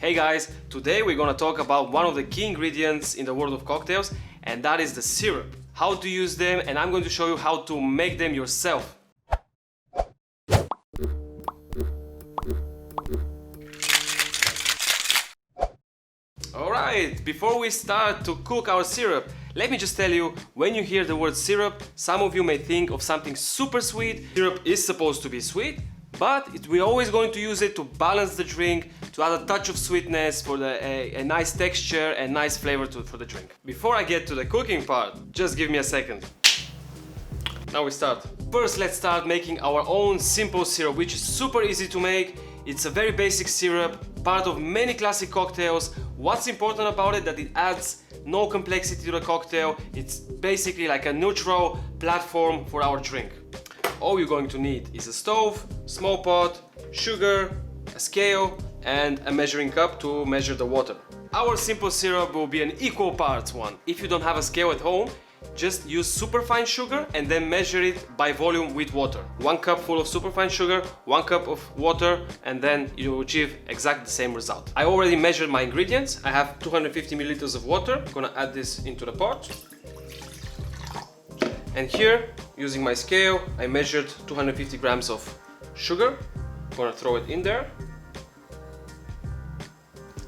Hey guys, today we're gonna talk about one of the key ingredients in the world of cocktails, and that is the syrup. How to use them, and I'm going to show you how to make them yourself. Alright, before we start to cook our syrup, let me just tell you, when you hear the word syrup, some of you may think of something super sweet. Syrup is supposed to be sweet, but we're always going to use it to balance the drink, to add a touch of sweetness for a nice texture and nice flavor for the drink. Before I get to the cooking part, just give me a second. Now we start. First, let's start making our own simple syrup, which is super easy to make. It's a very basic syrup, part of many classic cocktails. What's important about it, that it adds no complexity to the cocktail. It's basically like a neutral platform for our drink. All you're going to need is a stove, small pot, sugar, a scale, and a measuring cup to measure the water. Our simple syrup will be an equal parts one. If you don't have a scale at home, just use superfine sugar and then measure it by volume with water. 1 cup full of superfine sugar, 1 cup of water, and then you achieve exactly the same result. I already measured my ingredients. I have 250 milliliters of water. I'm gonna add this into the pot. And here, using my scale, I measured 250 grams of sugar. I'm gonna throw it in there.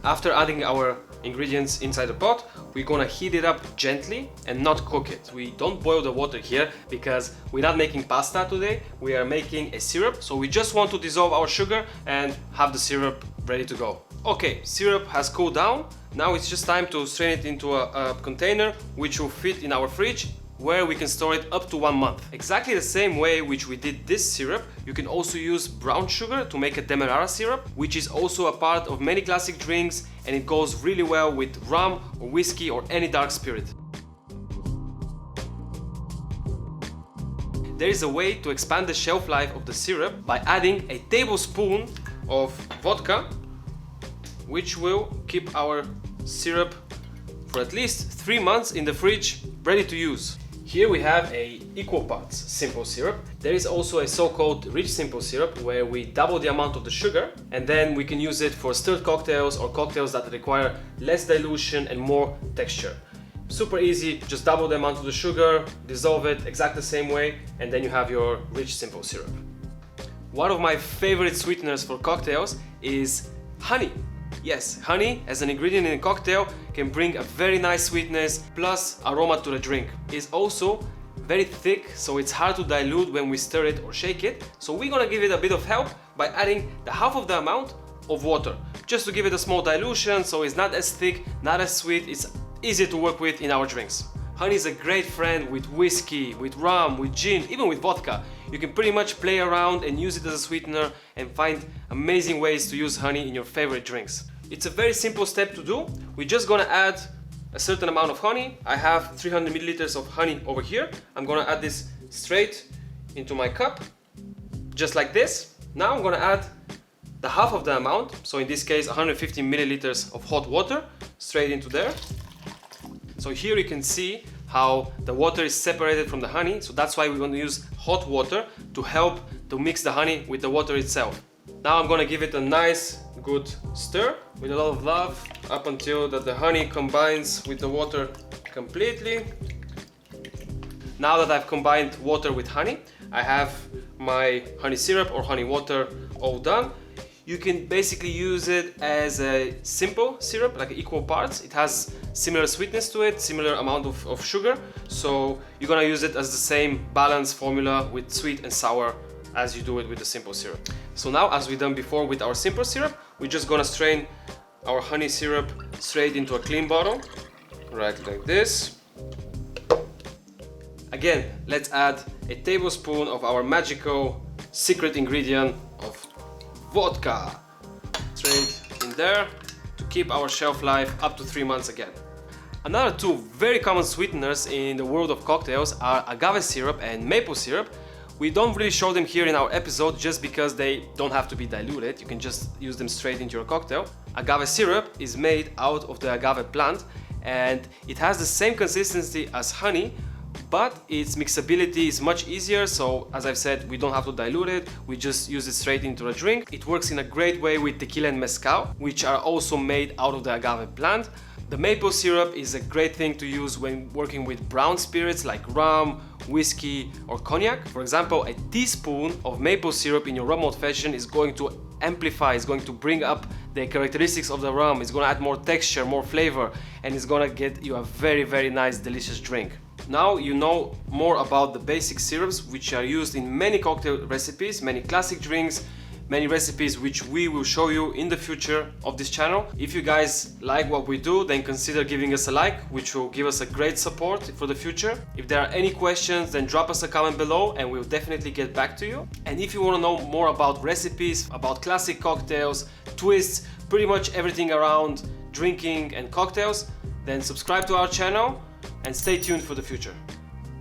After adding our ingredients inside the pot, we're gonna heat it up gently and not cook it. We don't boil the water here because we're not making pasta today. We are making a syrup, so we just want to dissolve our sugar and have the syrup ready to go. Okay, syrup has cooled down. Now it's just time to strain it into a container which will fit in our fridge, where we can store it up to 1 month. Exactly the same way which we did this syrup, you can also use brown sugar to make a demerara syrup, which is also a part of many classic drinks, and it goes really well with rum or whiskey or any dark spirit. There is a way to expand the shelf life of the syrup by adding a tablespoon of vodka, which will keep our syrup for at least 3 months in the fridge, ready to use. Here we have a equal parts simple syrup. There is also a so-called rich simple syrup, where we double the amount of the sugar, and then we can use it for stirred cocktails or cocktails that require less dilution and more texture. Super easy, just double the amount of the sugar, dissolve it exactly the same way, and then you have your rich simple syrup. One of my favorite sweeteners for cocktails is honey. Yes, honey as an ingredient in a cocktail can bring a very nice sweetness plus aroma to the drink. It's also very thick, so it's hard to dilute when we stir it or shake it. So we're gonna give it a bit of help by adding the half of the amount of water, just to give it a small dilution, so it's not as thick, not as sweet, it's easy to work with in our drinks. Honey is a great friend with whiskey, with rum, with gin, even with vodka. You can pretty much play around and use it as a sweetener and find amazing ways to use honey in your favorite drinks. It's a very simple step to do. We're just gonna add a certain amount of honey. I have 300 milliliters of honey over here. I'm gonna add this straight into my cup, just like this. Now I'm gonna add the half of the amount, so in this case 150 milliliters of hot water, straight into there. So here you can see how the water is separated from the honey, so that's why we're going to use hot water to help to mix the honey with the water itself. Now I'm going to give it a nice good stir with a lot of love up until that the honey combines with the water completely. Now that I've combined water with honey, I have my honey syrup or honey water all done. You can basically use it as a simple syrup, like equal parts. It has similar sweetness to it, similar amount of sugar. So you're gonna use it as the same balanced formula with sweet and sour as you do it with the simple syrup. So now, as we've done before with our simple syrup, we're just gonna strain our honey syrup straight into a clean bottle, right like this. Again, let's add a tablespoon of our magical secret ingredient of vodka, straight in there, to keep our shelf life up to 3 months again. Another two very common sweeteners in the world of cocktails are agave syrup and maple syrup. We don't really show them here in our episode just because they don't have to be diluted. You can just use them straight into your cocktail. Agave syrup is made out of the agave plant, and it has the same consistency as honey, but its mixability is much easier. So as I've said, we don't have to dilute it, we just use it straight into a drink. It works in a great way with tequila and mezcal, which are also made out of the agave plant. The maple syrup is a great thing to use when working with brown spirits like rum, whiskey or cognac. For example, a teaspoon of maple syrup in your rum old fashioned is going to amplify, is going to bring up the characteristics of the rum, it's going to add more texture, more flavor, and it's going to get you a very, very nice, delicious drink. Now you know more about the basic syrups which are used in many cocktail recipes, many classic drinks, many recipes which we will show you in the future of this channel. If you guys like what we do, then consider giving us a like, which will give us a great support for the future. If there are any questions, then drop us a comment below and we'll definitely get back to you. And if you want to know more about recipes, about classic cocktails, twists, pretty much everything around drinking and cocktails, then subscribe to our channel and stay tuned for the future.